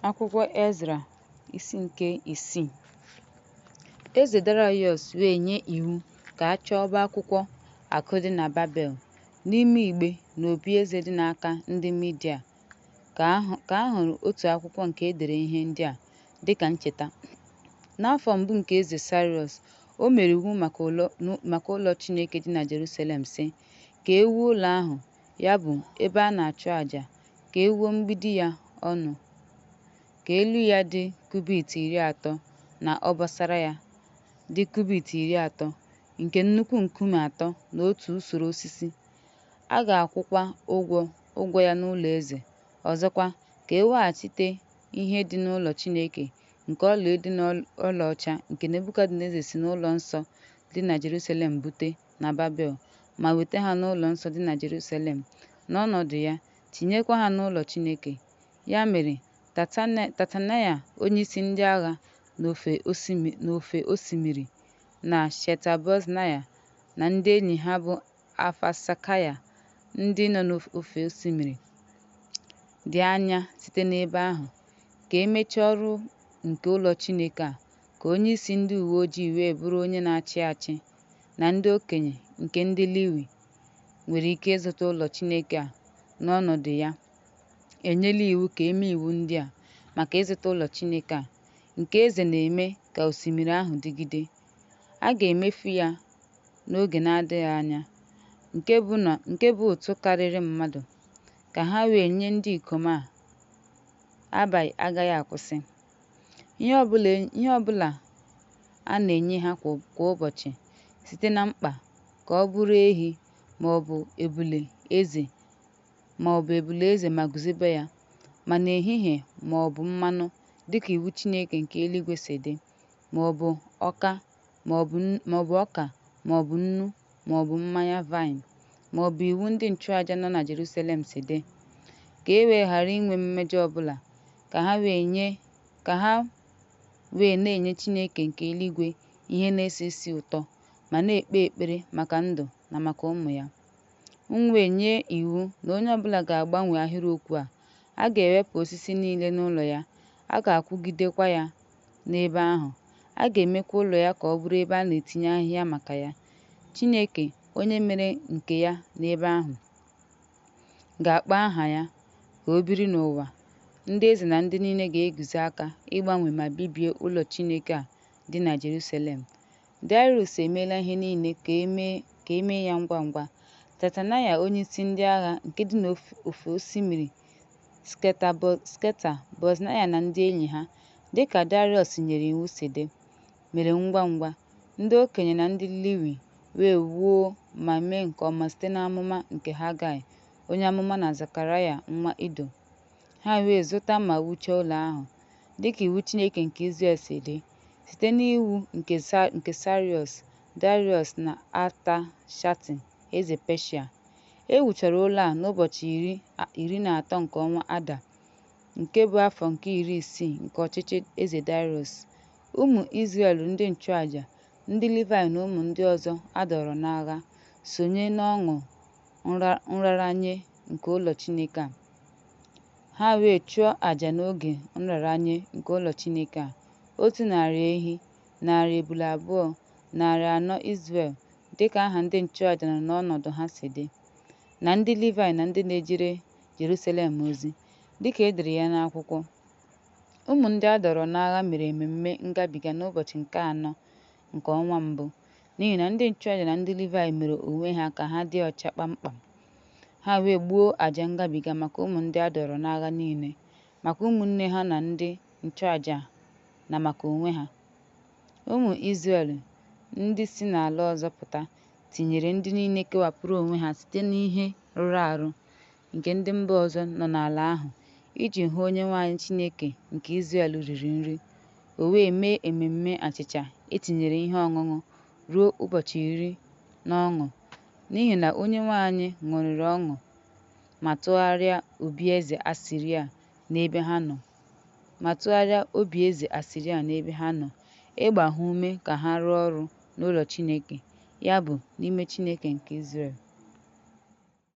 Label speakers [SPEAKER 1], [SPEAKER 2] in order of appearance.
[SPEAKER 1] Akwụkwọ Ezra isi nke 6. Eze Daraiọs wee nye iwu ka a chọba akwụkwọ akụ dị na Babel n'ime igbe na obieze dị n'aka ndị Midia, ka a hụrụ otu akwụkwọ nke edere ihe ndị a dịka ncheta. N'afọ mbụ nke eze Sariọs, o mere iwu maka ụlọ Chineke dị na Jerusalem sị, ka e wuo ụlọ ahụ, ya bụ ebe a na-achụ àjà, ka e wuo mgbidi ya ọnụ, ka elu ya dị kubit 30 na obosara ya dị kubit 30, nke nnukwu nkume 3 na otu usoro osisi. A ga-akwụkwa ụgwọ ya n'ụlọ eze. Ọzọkwa, ka e weghachite ihe dị n'ụlọ Chineke nke ọlaedo na ọlaọcha nke Nebukadneza si n'ụlọ nsọ dị na Jerusalem bute na Babel, ma weta ha n'ụlọ nsọ dị na Jerusalem, n'ọnọdụ ya tinyekwa ha n'ụlọ Chineke. Ya mere, Tatanaya onyeisi ndị agha n'ofe osimiri, na Sheta-Bozenaya na ndị enyi ha bụ Afasakaya, ndị nọ n'ofe osimiri dị anya site n'ebe ahụ, ka emechaa ọrụ nke ụlọ Chineke a, ka onyeisi ndị uwe ojii wee bụrụ onye na-achị achị, na ndị okenye nke ndị Liwi nwere ike ịzụta ụlọ Chineke a. N'ọnọdụ ya, enyela iwu ka eme iwu ndị a maka ịzụta ụlọ Chineke a, nke eze na-eme ka osimiri ahụ dịgide. A ga-emefu ya n'oge na-adịghị anya, nke bụ ụtụ karịrị mmadụ, ka ha wee nye ndị ikom a. Abalị agaghị akwụsị. Ihe ọbụla a na-enye ha kwa ụbọchị site na mkpa, ka ọ bụrụ ehi maọbụ ebule eze ma guzobe ya, ma n'ehihie maọbụ mmanụ, dịka iwu Chineke nke eluigwe si dị, maọbụ ọka maọbụ nnu maọbụ mmanya vaịn, maọbụ iwu ndị nchụaja nọ na Jerusalem si dị, ka e wee ghara inwe mmejọ ọbụla, ka ha wee na-enye Chineke nke eluigwe ihe na-esi isi ụtọ, ma na-ekpe ekpere maka ndụ na maka ụmụ ya. M wee nye iwu na onye ọbụla ga-agbanwe ahịrịokwu a. A ga-ewepụ osisi niile n'ụlọ ya, a ga-akwụgidekwa ya n'ebe ahụ. A ga-emekwa ụlọ ya ka ọ bụrụ ebe a na-etinye ahịhịa maka ya. Chineke, onye mere nke ya n'ebe ahụ, ga-akpọ aha ya ka o biri n'ụwa. Ndị eze na ndị niile ga-eguzo aka ịgbanwe ma bibie ụlọ Chineke a dị na Jerusalem. Darius emeela ihe niile ka e mee ya ngwa ngwa. Tatanaya onyeisi ndị agha nke dị n'ofe osimiri, Sheta-Bozenaya na ndị enyi ha, dịka Darius nyere iwu si dị, mere ngwa ngwa. Ndị okenye na ndị Liwi wee wuo ma mee nke ọma site n'amụma nke Hagai onye amụma na Zekaraya nwa Ido. Ha wee zụta ma wuchie ụlọ ahụ dịka iwu Chineke nke Izrel si dị, site n'iwu nke Sariọs, Dariọs na Artasasta eze Peshia. E wuchara ụlọ a n'ụbọchị 13 nke ọnwa Ada, nke bụ afọ nke 60 nke ọchịchị eze Dariọs. Ụmụ Izrel, ndị nchụaja, ndị Livayị na ụmụ ndị ọzọ a dọrọ n'agha sonye n'ọṅụ nraranye nke ụlọ Chineke a. Ha wee chụọ àjà n'oge nraranye nke ụlọ Chineke a, 100 ehi, 200 ebule, 400 Izrel, dịka aha ndị nchụaja nọ n'ọnọdụ ha si dị, na ndị Livayị na ndị na-ejere Jerusalem ozi, dịka e dere ya n'akwụkwọ. Ụmụ ndị a dọrọ n'agha mere mmemme ngabiga n'ụbọchị nke 4 nke ọnwa mbụ, n'ihi na ndị nchụaja na ndị Livayị mere onwe ha ka ha dị ọcha kpamkpam. Ha wee gbuo àjà ngabiga maka ụmụ ndị a dọrọ n'agha niile, maka ụmụnne ha na ndị nchụaja, na maka onwe ha. Ụmụ Izrel ndị si n'ala ọzọ pụta tinyere ndị niile kewapụrụ onwe ha site n'ihe rụrụ arụ nke ndị mba ọzọ nọ n'ala ahụ, iji hụ Onyenwe anyị Chineke nke Izrel riri nri. O wee mee ememme achịcha etinyere ihe ọṅụṅụ ruo ụbọchị 10 n'ọṅụ, n'ihi na Onyenwe anyị ṅụrịrị ọṅụ ma tụgharịa obi eze Asiria n'ebe ha nọ, ịgba ha ume ka ha rụọ ọrụ n'ụlọ Chineke, ya bụ n'ime Chineke nke Izrel.